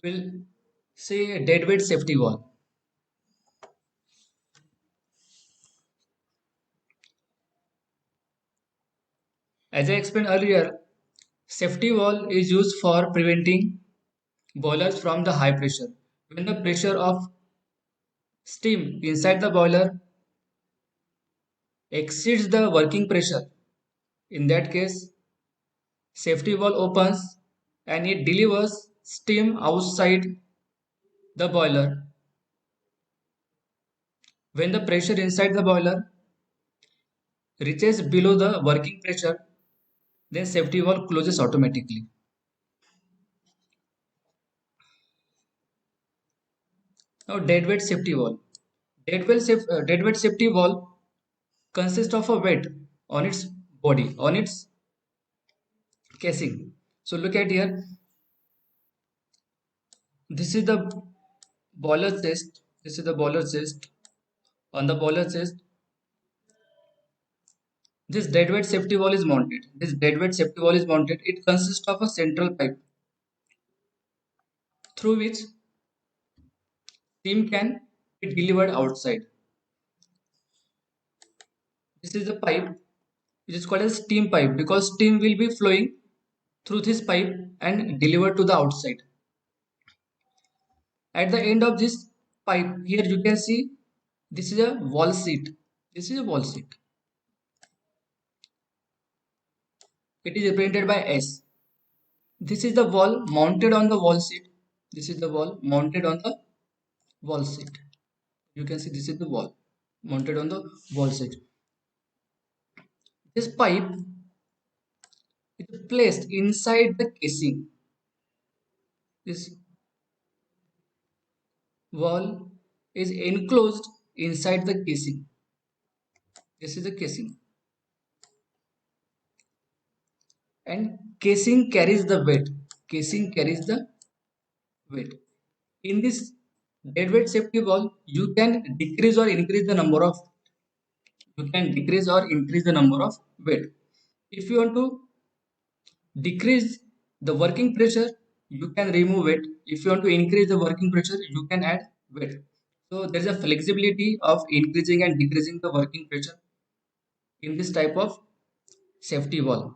will say a deadweight safety valve. As I explained earlier, safety valve is used for preventing boilers from the high pressure. When the pressure of steam inside the boiler exceeds the working pressure, in that case, safety valve opens and it delivers steam outside the boiler. When the pressure inside the boiler reaches below the working pressure, then safety valve closes automatically. Now, deadweight safety valve. Deadweight safety valve consists of a weight on its body, on its casing. So look at here. This is the boiler chest. This is the boiler chest. On the boiler chest, this deadweight safety valve is mounted. This deadweight safety valve is mounted. It consists of a central pipe through which steam can be delivered outside. This is the pipe which is called as steam pipe because steam will be flowing through this pipe and delivered to the outside. At the end of this pipe, here you can see this is a wall seat. This is a wall seat. It is represented by S. This is the wall mounted on the wall seat. This is the wall mounted on the wall seat. You can see this is the wall mounted on the wall seat. This pipe is placed inside the casing. This wall is enclosed inside the casing. This is the casing. And casing carries the weight. Casing carries the weight. In this deadweight safety valve, you can decrease or increase the number of weight. If you want to decrease the working pressure, you can remove it. If you want to increase the working pressure, you can add weight. So there is a flexibility of increasing and decreasing the working pressure in this type of safety valve.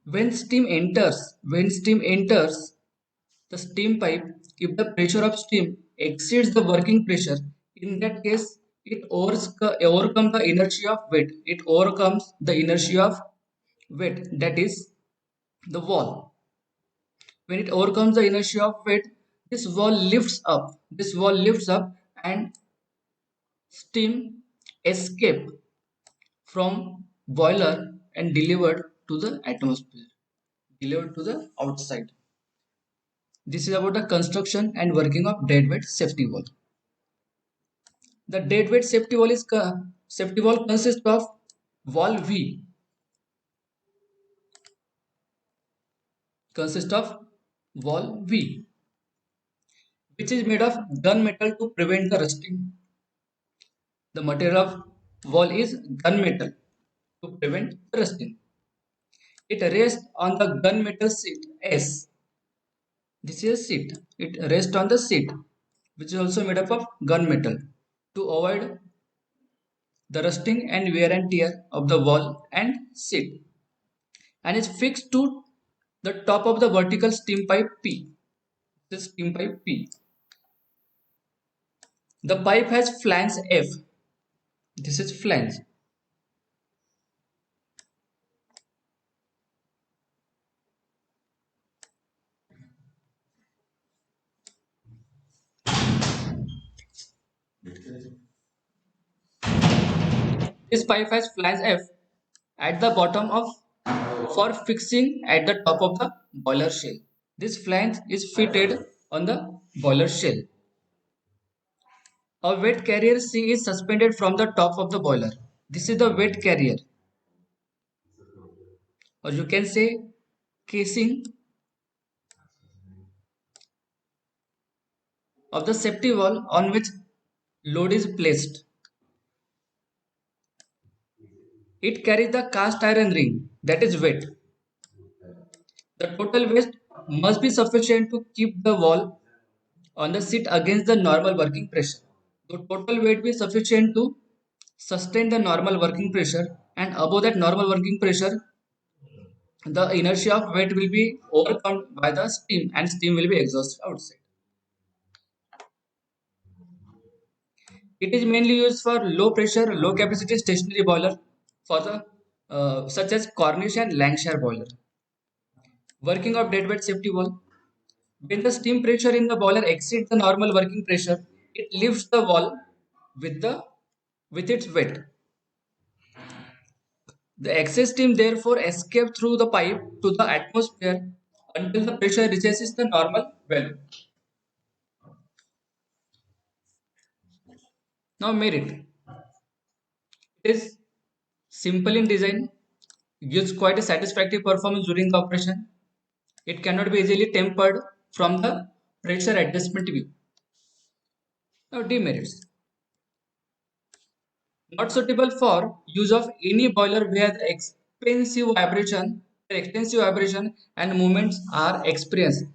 When steam enters the steam pipe, if the pressure of steam exceeds the working pressure, in that case, it overcomes the inertia of weight. It overcomes the inertia of weight, that is the wall. When it overcomes the inertia of weight, this wall lifts up. This wall lifts up and steam escape from boiler and delivered to the atmosphere, delivered to the outside. This is about the construction and working of deadweight safety valve. The deadweight safety valve consists of valve V, consists of valve V, which is made of gunmetal to prevent the rusting. The material of valve is gunmetal to prevent rusting. It rests on the gunmetal seat S. This is a seat. It rests on the seat, which is also made up of gunmetal to avoid the rusting and wear and tear of the wall and seat, and is fixed to the top of the vertical steam pipe P. This steam pipe P. The pipe has flange F. This is flange. This pipe has flange F at the bottom of for fixing at the top of the boiler shell. This flange is fitted on the boiler shell. A weight carrier C is suspended from the top of the boiler. This is the weight carrier, or you can say casing of the safety valve on which load is placed. It carries the cast iron ring, that is weight. The total weight must be sufficient to keep the wall on the seat against the normal working pressure. The total weight be sufficient to sustain the normal working pressure, and above that normal working pressure, the inertia of weight will be overcome by the steam and steam will be exhausted outside. It is mainly used for low pressure, low capacity stationary boiler for the such as Cornish and Lancashire boiler. Working of deadweight safety wall. When the steam pressure in the boiler exceeds the normal working pressure, it lifts the wall with the with its weight. The excess steam therefore escapes through the pipe to the atmosphere until the pressure reaches the normal value. Now merit. It is simple in design, gives quite a satisfactory performance during the operation. It cannot be easily tempered from the pressure adjustment view. Now demerits. Not suitable for use of any boiler where the extensive vibration and movements are experienced,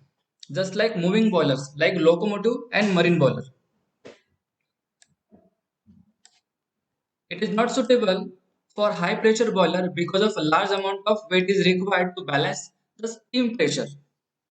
just like moving boilers like locomotive and marine boiler. It is not suitable for high pressure boiler because of a large amount of weight is required to balance the steam pressure.